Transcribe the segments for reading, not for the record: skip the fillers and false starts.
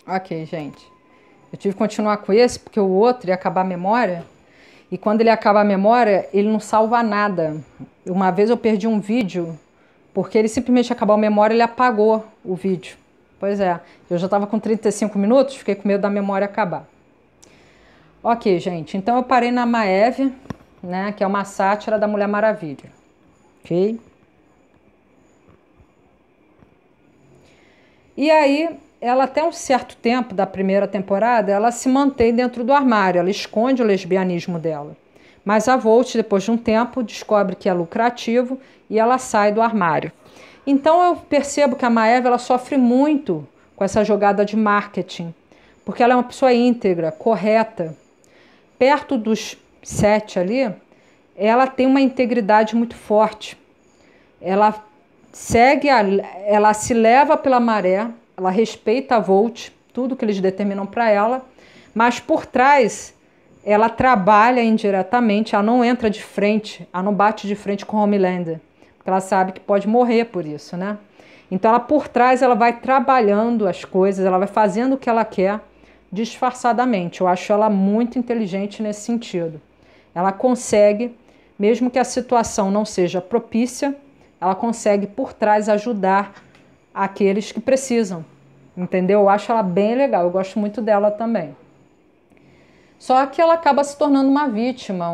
Ok, gente. Eu tive que continuar com esse porque o outro ia acabar a memória. E quando ele acaba a memória, ele não salva nada. Uma vez eu perdi um vídeo porque ele simplesmente acabou a memória e ele apagou o vídeo. Pois é, eu já estava com 35 minutos, fiquei com medo da memória acabar. Ok, gente, então eu parei na Maeve, né, que é uma sátira da Mulher Maravilha. Ok? E aí, ela até um certo tempo da primeira temporada, ela se mantém dentro do armário, ela esconde o lesbianismo dela. Mas a Volt, depois de um tempo, descobre que é lucrativo e ela sai do armário. Então eu percebo que a Maeve ela sofre muito com essa jogada de marketing, porque ela é uma pessoa íntegra, correta. Perto dos 7 ali, ela tem uma integridade muito forte. Ela segue, ela se leva pela maré, ela respeita a Volt, tudo que eles determinam para ela, mas por trás ela trabalha indiretamente, ela não entra de frente, ela não bate de frente com o Homelander, porque ela sabe que pode morrer por isso, né? Então ela por trás ela vai trabalhando as coisas, ela vai fazendo o que ela quer disfarçadamente. Eu acho ela muito inteligente nesse sentido. Ela consegue, mesmo que a situação não seja propícia, ela consegue por trás ajudar aqueles que precisam, entendeu? Eu acho ela bem legal, eu gosto muito dela também. Só que ela acaba se tornando uma vítima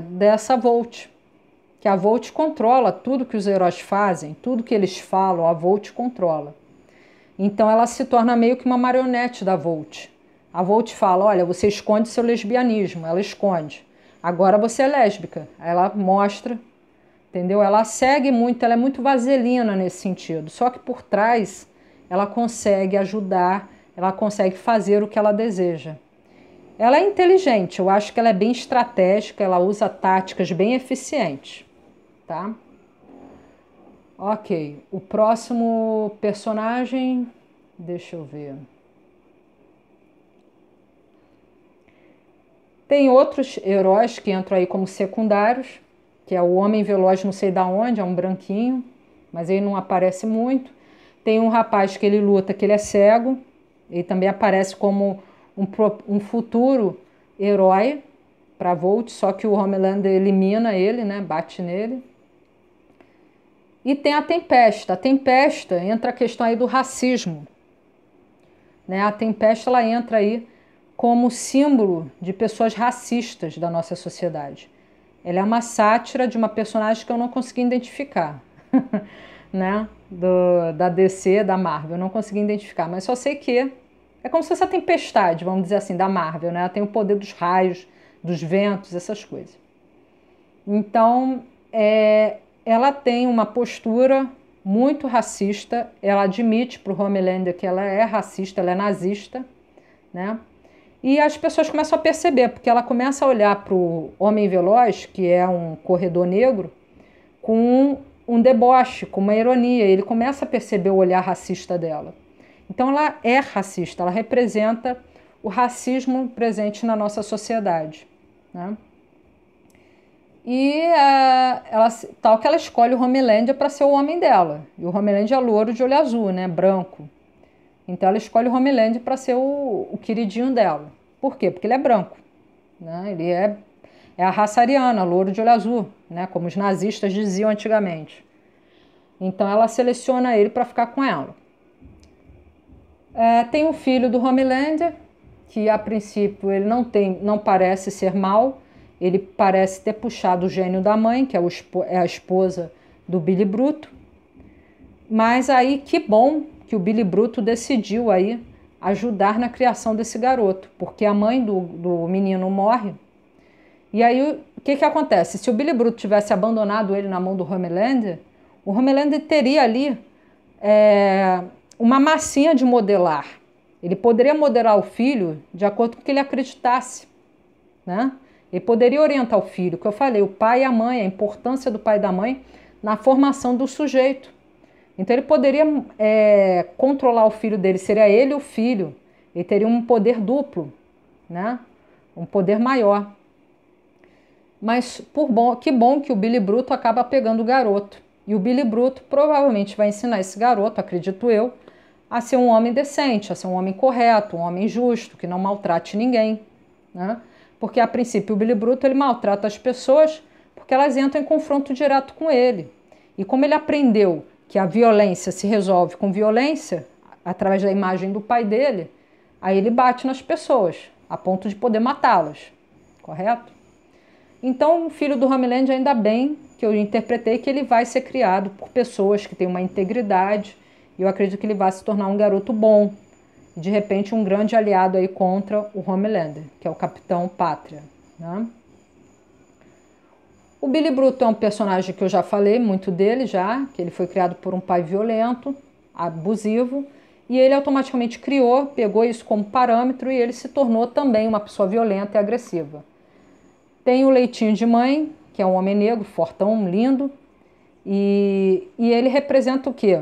dessa Volt, que a Volt controla tudo que os heróis fazem, tudo que eles falam, a Volt controla. Então ela se torna meio que uma marionete da Volt. A Volt fala, olha, você esconde seu lesbianismo, ela esconde. Agora você é lésbica, ela mostra. Entendeu? Ela segue muito, ela é muito vaselina nesse sentido. Só que por trás ela consegue ajudar, ela consegue fazer o que ela deseja. Ela é inteligente, eu acho que ela é bem estratégica, ela usa táticas bem eficientes, tá? Ok, o próximo personagem, deixa eu ver. Tem outros heróis que entram aí como secundários, que é o Homem Veloz não sei da onde, é um branquinho, mas ele não aparece muito. Tem um rapaz que ele luta, que ele é cego, ele também aparece como um futuro herói para Volt, só que o Homelander elimina ele, né, bate nele. E tem a Tempesta. A Tempesta entra a questão aí do racismo, né? A Tempesta ela entra aí como símbolo de pessoas racistas da nossa sociedade. Ela é uma sátira de uma personagem que eu não consegui identificar, né? Da DC, da Marvel, eu não consegui identificar, mas só sei que é como se fosse a tempestade, vamos dizer assim, da Marvel, né? Ela tem o poder dos raios, dos ventos, essas coisas. Então, ela tem uma postura muito racista, ela admite para o Homelander que ela é racista, ela é nazista, né? E as pessoas começam a perceber, porque ela começa a olhar para o Homem Veloz, que é um corredor negro, com um deboche, com uma ironia. Ele começa a perceber o olhar racista dela. Então ela é racista, ela representa o racismo presente na nossa sociedade, né? E tal que ela escolhe o Homelander para ser o homem dela. E o Homelander é louro de olho azul, né? Branco. Então ela escolhe o Homelander para ser o queridinho dela. Por quê? Porque ele é branco, né? Ele é a raça ariana, louro de olho azul, né? Como os nazistas diziam antigamente. Então ela seleciona ele para ficar com ela. Tem o filho do Homelander, que a princípio ele não parece ser mal, ele parece ter puxado o gênio da mãe, que é a esposa do Billy Bruto. Mas aí que bom que o Billy Bruto decidiu aí ajudar na criação desse garoto, porque a mãe do menino morre. E aí o que acontece? Se o Billy Bruto tivesse abandonado ele na mão do Homelander, o Homelander teria ali uma massinha de modelar. Ele poderia modelar o filho de acordo com o que ele acreditasse, né? Ele poderia orientar o filho, que eu falei, o pai e a mãe, a importância do pai e da mãe na formação do sujeito. Então ele poderia controlar o filho dele, seria ele o filho. Ele teria um poder duplo, né? Um poder maior. Mas que bom que o Billy Bruto acaba pegando o garoto. E o Billy Bruto provavelmente vai ensinar esse garoto, acredito eu, a ser um homem decente, a ser um homem correto, um homem justo, que não maltrate ninguém, né? Porque, a princípio, o Billy Bruto ele maltrata as pessoas porque elas entram em confronto direto com ele. E como ele aprendeu que a violência se resolve com violência, através da imagem do pai dele, aí ele bate nas pessoas, a ponto de poder matá-las, correto? Então, o filho do Homeland, ainda bem que eu interpretei que ele vai ser criado por pessoas que têm uma integridade, e eu acredito que ele vai se tornar um garoto bom, e de repente um grande aliado aí contra o Homelander, que é o Capitão Pátria, né? O Billy Bruto é um personagem que eu já falei muito dele já, que ele foi criado por um pai violento, abusivo, e ele automaticamente pegou isso como parâmetro e ele se tornou também uma pessoa violenta e agressiva. Tem o Leitinho de Mãe, que é um homem negro, fortão, lindo, e ele representa o quê?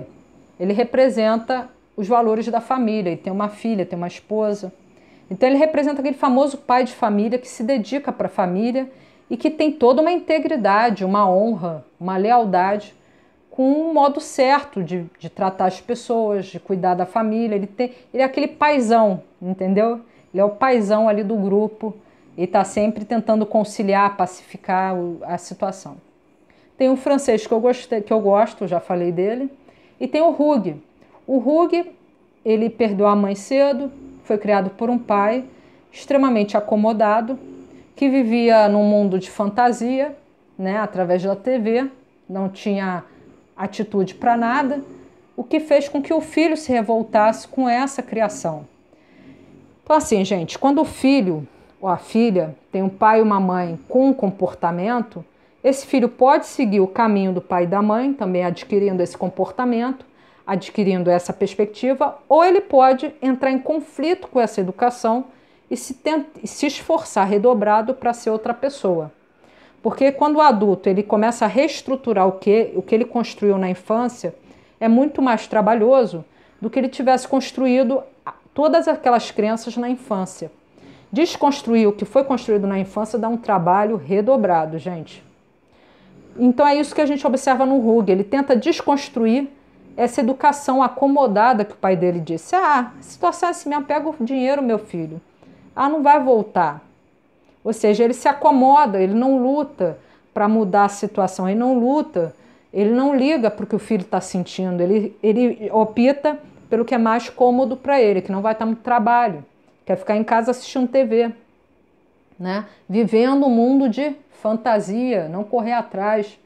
Ele representa os valores da família, ele tem uma filha, tem uma esposa. Então ele representa aquele famoso pai de família que se dedica para a família e que tem toda uma integridade, uma honra, uma lealdade, com um modo certo de tratar as pessoas, de cuidar da família. Ele é aquele paizão, entendeu? Ele é o paizão ali do grupo e está sempre tentando conciliar, pacificar a situação. Tem o Francês que eu gosto, já falei dele, e tem o Hugh. O Hugh, ele perdeu a mãe cedo, foi criado por um pai extremamente acomodado, que vivia num mundo de fantasia, né, através da TV, não tinha atitude para nada, o que fez com que o filho se revoltasse com essa criação. Então, assim, gente, quando o filho ou a filha tem um pai e uma mãe com um comportamento, esse filho pode seguir o caminho do pai e da mãe, também adquirindo esse comportamento, adquirindo essa perspectiva, ou ele pode entrar em conflito com essa educação e se esforçar redobrado para ser outra pessoa. Porque quando o adulto ele começa a reestruturar o que ele construiu na infância, é muito mais trabalhoso do que ele tivesse construído todas aquelas crenças na infância. Desconstruir o que foi construído na infância dá um trabalho redobrado, gente. Então é isso que a gente observa no Hugh. Ele tenta desconstruir essa educação acomodada que o pai dele disse. A situação é assim mesmo, pega o dinheiro, meu filho. Não vai voltar. Ou seja, ele se acomoda, ele não luta para mudar a situação, ele não luta, ele não liga para o que o filho está sentindo, ele opta pelo que é mais cômodo para ele, que não vai estar no trabalho, quer ficar em casa assistindo TV, né? Vivendo um mundo de fantasia, não correr atrás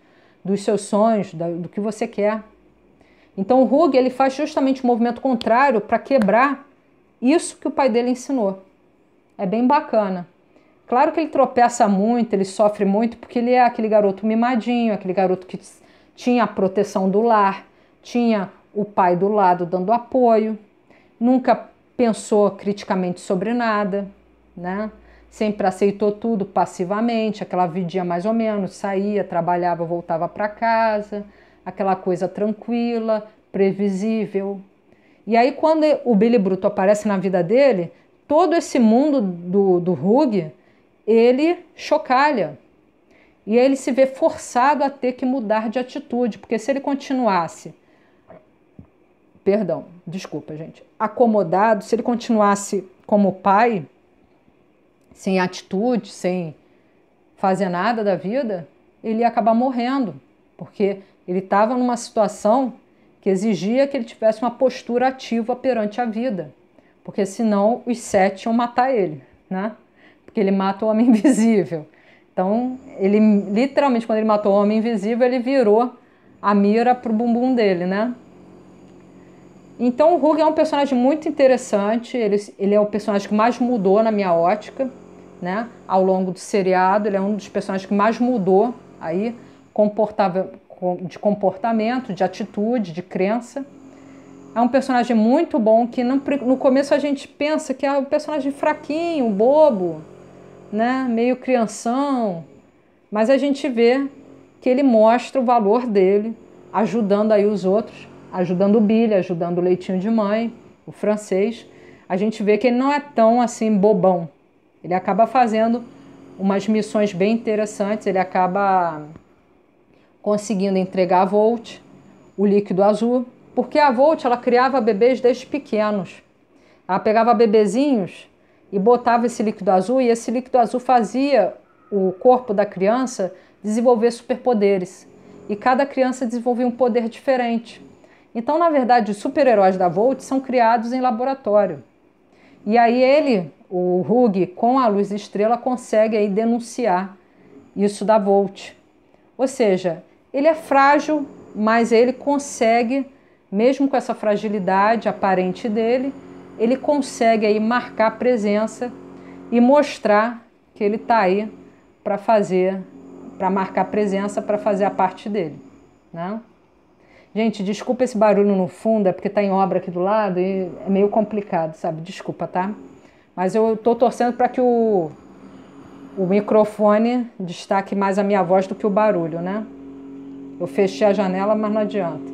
dos seus sonhos, do que você quer. Então o Hugh ele faz justamente o movimento contrário para quebrar isso que o pai dele ensinou. É bem bacana. Claro que ele tropeça muito, ele sofre muito, porque ele é aquele garoto mimadinho, aquele garoto que tinha a proteção do lar, tinha o pai do lado dando apoio, nunca pensou criticamente sobre nada, né? Sempre aceitou tudo passivamente, aquela vidinha mais ou menos, saía, trabalhava, voltava para casa, aquela coisa tranquila, previsível. E aí quando o Billy Bruto aparece na vida dele, todo esse mundo do Hugh, ele chocalha. E aí ele se vê forçado a ter que mudar de atitude, porque se ele continuasse, acomodado, se ele continuasse como pai, sem atitude, sem fazer nada da vida, ele ia acabar morrendo, porque ele estava numa situação que exigia que ele tivesse uma postura ativa perante a vida, porque senão os 7 iam matar ele, né? Porque ele mata o homem invisível. Então, ele literalmente, quando ele matou o homem invisível, ele virou a mira pro bumbum dele, né? Então, o Hugh é um personagem muito interessante, ele é o personagem que mais mudou na minha ótica, né? Ao longo do seriado, ele é um dos personagens que mais mudou aí, de comportamento, de atitude, de crença. É um personagem muito bom que no começo a gente pensa que é um personagem fraquinho, bobo, né? Meio crianção, mas a gente vê que ele mostra o valor dele, ajudando aí os outros, ajudando o Billy, ajudando o Leitinho de Mãe, o Francês. A gente vê que ele não é tão assim bobão. Ele acaba fazendo umas missões bem interessantes, ele acaba conseguindo entregar a Volt, o líquido azul, Porque a Volt, ela criava bebês desde pequenos. Ela pegava bebezinhos e botava esse líquido azul, e esse líquido azul fazia o corpo da criança desenvolver superpoderes. E cada criança desenvolvia um poder diferente. Então, na verdade, os super-heróis da Volt são criados em laboratório. E aí ele, o Hugh, com a luz estrela, consegue aí denunciar isso da Volt. Ou seja, ele é frágil, mas ele consegue, mesmo com essa fragilidade aparente dele, ele consegue aí marcar presença e mostrar que ele está aí para marcar presença, para fazer a parte dele, né? Gente, desculpa esse barulho no fundo, é porque está em obra aqui do lado e é meio complicado, sabe? Desculpa, tá? Mas eu estou torcendo para que o microfone destaque mais a minha voz do que o barulho, né? Eu fechei a janela, mas não adianta.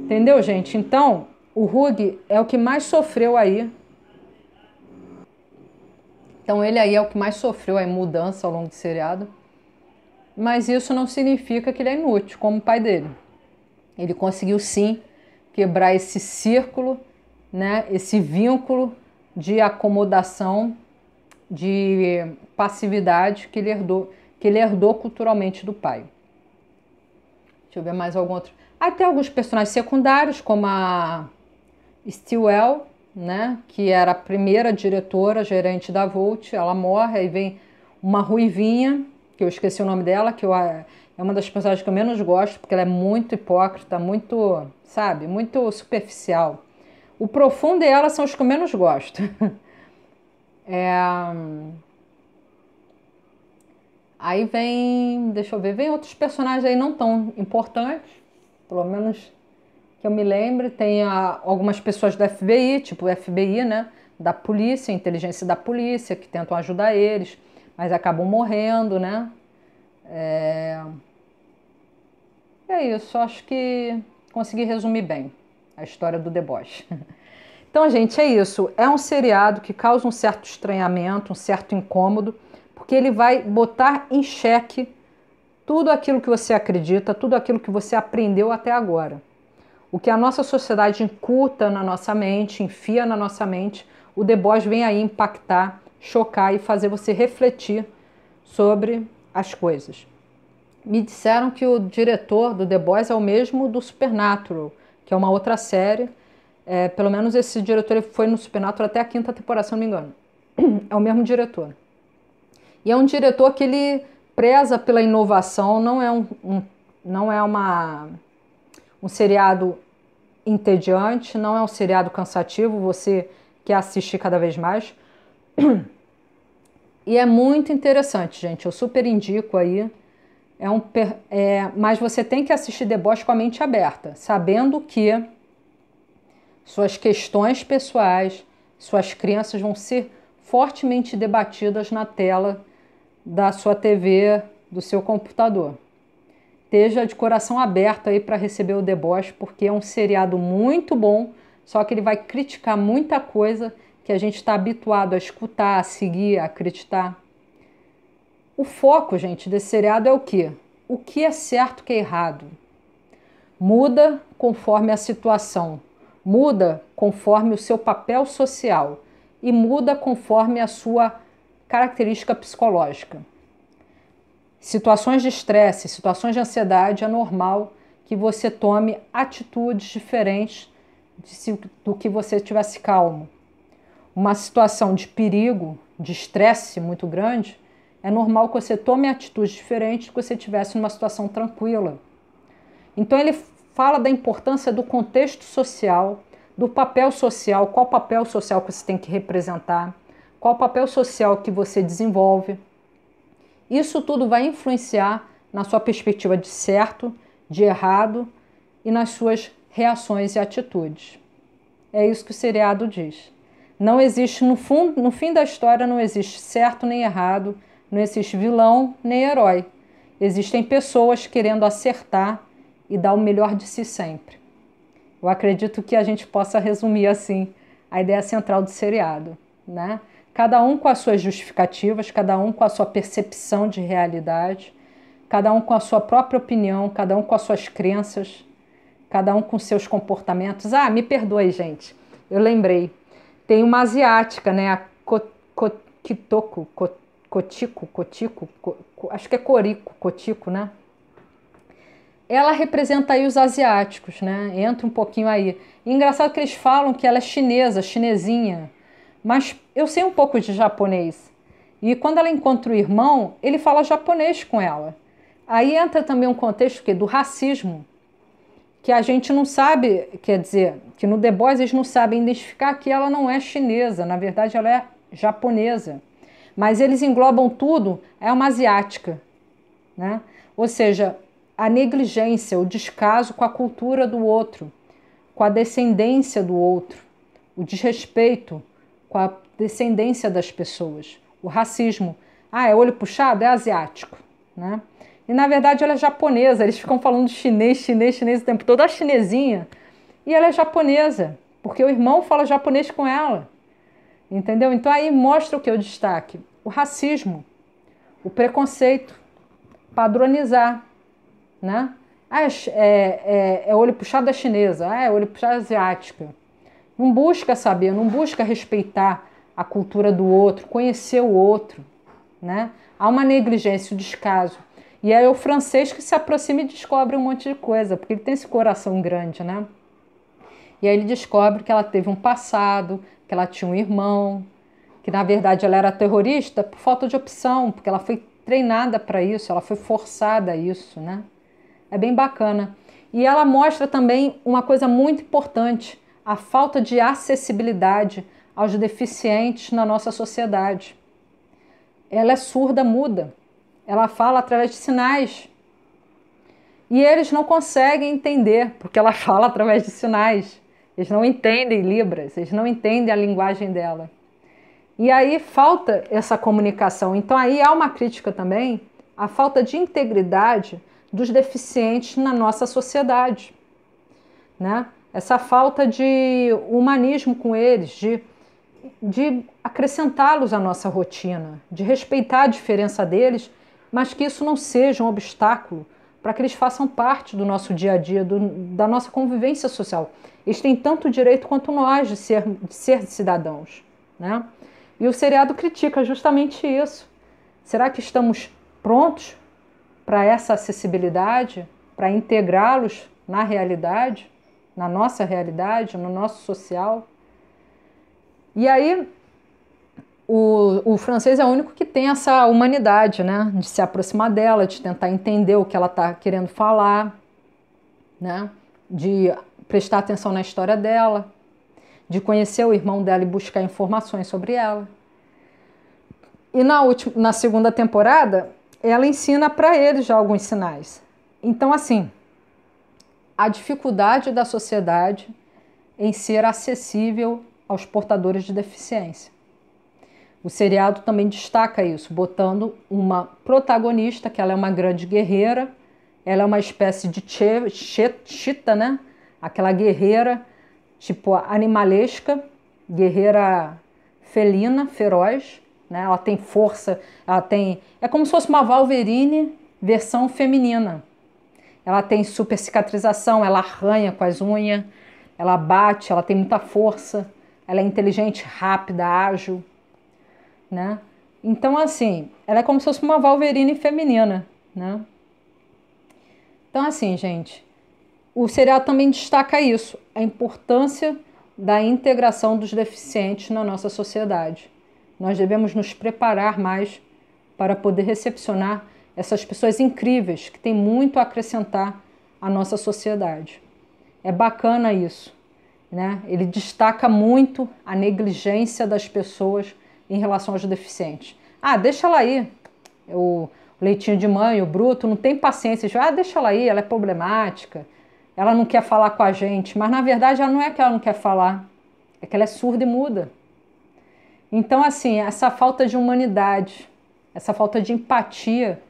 Entendeu, gente? Então, o Hugh é o que mais sofreu aí. Então, ele aí é o que mais sofreu aí mudança ao longo do seriado. Mas isso não significa que ele é inútil, como o pai dele. Ele conseguiu, sim, quebrar esse círculo, né? Esse vínculo de acomodação, de passividade que ele herdou culturalmente do pai. Deixa eu ver mais algum outro. Tem alguns personagens secundários, como a Stillwell, né, que era a primeira diretora, gerente da Volt. Ela morre, aí vem uma ruivinha, que eu esqueci o nome dela, que é uma das personagens que eu menos gosto, porque ela é muito hipócrita, muito, sabe, muito superficial. O profundo e ela são os que eu menos gosto. Aí vem, deixa eu ver, vem outros personagens aí não tão importantes, pelo menos que eu me lembre. Tem algumas pessoas do FBI, tipo o FBI, né, da polícia, inteligência da polícia, que tentam ajudar eles, mas acabam morrendo, né? É isso, acho que consegui resumir bem a história do deboche. Então, gente, é isso. É um seriado que causa um certo estranhamento, um certo incômodo, porque ele vai botar em xeque tudo aquilo que você acredita, tudo aquilo que você aprendeu até agora. O que a nossa sociedade incuta na nossa mente, enfia na nossa mente, o The Boys vem aí impactar, chocar e fazer você refletir sobre as coisas. Me disseram que o diretor do The Boys é o mesmo do Supernatural, que é uma outra série. Pelo menos esse diretor foi no Supernatural até a 5ª temporada, se não me engano. É o mesmo diretor. E é um diretor que ele preza pela inovação, não é um seriado entediante, não é um seriado cansativo, você quer assistir cada vez mais. E é muito interessante, gente, eu super indico aí. Mas você tem que assistir The Boys com a mente aberta, sabendo que suas questões pessoais, suas crenças vão ser fortemente debatidas na tela da sua TV, do seu computador. Esteja de coração aberto aí para receber o The Boys, porque é um seriado muito bom, só que ele vai criticar muita coisa que a gente está habituado a escutar, a seguir, a acreditar. O foco, gente, desse seriado é o quê? O que é certo, o que é errado. Muda conforme a situação, muda conforme o seu papel social e muda conforme a sua característica psicológica. Situações de estresse, situações de ansiedade, é normal que você tome atitudes diferentes do que você estivesse calmo. Uma situação de perigo, de estresse muito grande, é normal que você tome atitudes diferentes do que você estivesse numa situação tranquila. Então ele fala da importância do contexto social, do papel social, qual papel social que você tem que representar, qual papel social que você desenvolve. Isso tudo vai influenciar na sua perspectiva de certo, de errado e nas suas reações e atitudes. É isso que o seriado diz. Não existe, no fim da história, não existe certo nem errado, não existe vilão nem herói. Existem pessoas querendo acertar e dar o melhor de si sempre. Eu acredito que a gente possa resumir assim a ideia central do seriado, né? Cada um com as suas justificativas, cada um com a sua percepção de realidade, cada um com a sua própria opinião, cada um com as suas crenças, cada um com seus comportamentos. Ah, me perdoe, gente, eu lembrei. Tem uma asiática, né, a Kitoko, Kotiko, acho que é Kotiko, né? Ela representa aí os asiáticos, né? Entra um pouquinho aí. E engraçado que eles falam que ela é chinesa, chinesinha. Mas eu sei um pouco de japonês. E quando ela encontra o irmão, ele fala japonês com ela. Aí entra também um contexto do racismo, que a gente não sabe, quer dizer, que no The Boys eles não sabem identificar que ela não é chinesa, na verdade ela é japonesa. Mas eles englobam tudo, é uma asiática, né? Ou seja, a negligência, o descaso com a cultura do outro, com a descendência do outro, o desrespeito com a descendência das pessoas, o racismo. Ah, é olho puxado? É asiático, né? E na verdade ela é japonesa, eles ficam falando de chinês o tempo todo, a chinesinha, e ela é japonesa, porque o irmão fala japonês com ela, entendeu? Então aí mostra o que eu destaque, o racismo, o preconceito, padronizar, né? Ah, é olho puxado da chinesa, é olho puxado da asiática. Não busca saber, não busca respeitar a cultura do outro, conhecer o outro, né? Há uma negligência, um descaso. E aí é o francês que se aproxima e descobre um monte de coisa, porque ele tem esse coração grande, né? E aí ele descobre que ela teve um passado, que ela tinha um irmão, que na verdade ela era terrorista por falta de opção, porque ela foi treinada para isso, ela foi forçada a isso, né? É bem bacana. E ela mostra também uma coisa muito importante, a falta de acessibilidade aos deficientes na nossa sociedade. Ela é surda, muda. Ela fala através de sinais. E eles não conseguem entender, porque ela fala através de sinais. Eles não entendem Libras, eles não entendem a linguagem dela. E aí falta essa comunicação. Então aí há uma crítica também à falta de integridade dos deficientes na nossa sociedade, né? Essa falta de humanismo com eles, de acrescentá-los à nossa rotina, de respeitar a diferença deles, mas que isso não seja um obstáculo para que eles façam parte do nosso dia a dia, da nossa convivência social. Eles têm tanto direito quanto nós de ser cidadãos, né? E o seriado critica justamente isso. Será que estamos prontos para essa acessibilidade, para integrá-los na realidade, na nossa realidade, no nosso social? E aí, o francês é o único que tem essa humanidade, né? De se aproximar dela, de tentar entender o que ela está querendo falar, né? De prestar atenção na história dela, de conhecer o irmão dela e buscar informações sobre ela. E na segunda temporada, ela ensina para eles já alguns sinais. Então, assim, a dificuldade da sociedade em ser acessível aos portadores de deficiência. O seriado também destaca isso, botando uma protagonista, que ela é uma grande guerreira, ela é uma espécie de chita, né? Aquela guerreira, tipo animalesca, guerreira felina, feroz, né? Ela tem força, ela tem... É como se fosse uma Wolverine versão feminina. Ela tem super cicatrização, ela arranha com as unhas, ela bate, ela tem muita força, ela é inteligente, rápida, ágil, né? Então, assim, ela é como se fosse uma Wolverine feminina, né? Então, assim, gente, o serial também destaca isso, a importância da integração dos deficientes na nossa sociedade. Nós devemos nos preparar mais para poder recepcionar essas pessoas incríveis que têm muito a acrescentar à nossa sociedade. É bacana isso, né? Ele destaca muito a negligência das pessoas em relação aos deficientes. Ah, deixa ela aí. O leitinho de mãe, o bruto, não tem paciência. Ah, deixa ela aí, ela é problemática. Ela não quer falar com a gente. Mas, na verdade, ela não é que ela não quer falar. É que ela é surda e muda. Então, assim, essa falta de humanidade, essa falta de empatia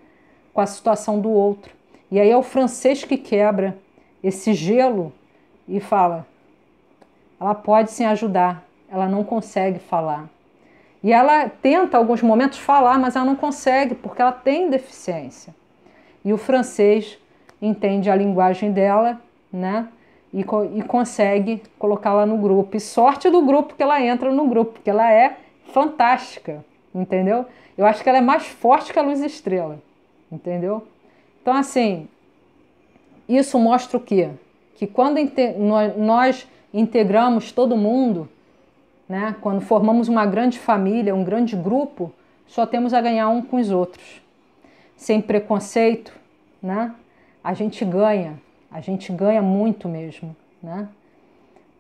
com a situação do outro. E aí é o francês que quebra esse gelo e fala, ela pode sim ajudar, ela não consegue falar. E ela tenta, em alguns momentos, falar, mas ela não consegue, porque ela tem deficiência. E o francês entende a linguagem dela, né? e consegue colocá-la no grupo. E sorte do grupo que ela entra no grupo, porque ela é fantástica, entendeu? Eu acho que ela é mais forte que a Luz Estrela, entendeu? Então, assim, isso mostra o quê? Que quando nós integramos todo mundo, né? Quando formamos uma grande família, um grande grupo, só temos a ganhar um com os outros. Sem preconceito, né? A gente ganha muito mesmo, né?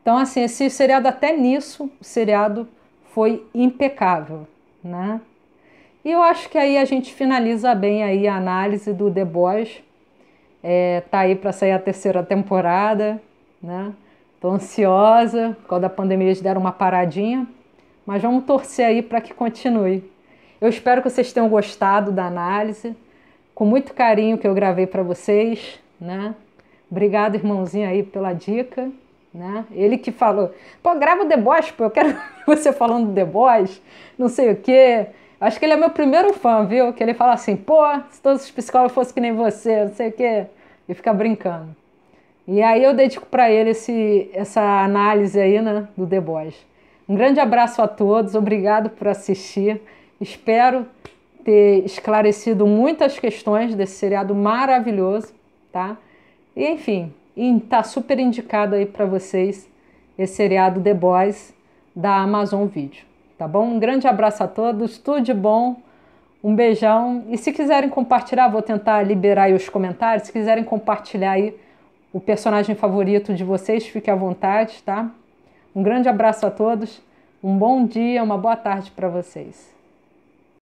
Então, assim, esse seriado, até nisso, o seriado foi impecável, né? E eu acho que aí a gente finaliza bem aí a análise do The Boys. Tá aí para sair a terceira temporada, né? Tô ansiosa, por causa da pandemia eles deram uma paradinha, mas vamos torcer aí para que continue. Eu espero que vocês tenham gostado da análise, com muito carinho que eu gravei para vocês, né? Obrigado, irmãozinho, aí pela dica, né? Ele que falou, pô, grava o The Boys, pô, eu quero você falando do The Boys, não sei o quê. Acho que ele é meu primeiro fã, viu? Que ele fala assim, pô, se todos os psicólogos fossem que nem você, não sei o quê. E fica brincando. E aí eu dedico para ele essa análise aí, né, do The Boys. Um grande abraço a todos, obrigado por assistir. Espero ter esclarecido muitas questões desse seriado maravilhoso, tá? E enfim, tá super indicado aí para vocês esse seriado The Boys da Amazon Video, tá bom? Um grande abraço a todos, tudo de bom, um beijão. E se quiserem compartilhar, vou tentar liberar aí os comentários, se quiserem compartilhar aí o personagem favorito de vocês, fique à vontade, tá? Um grande abraço a todos, um bom dia, uma boa tarde para vocês.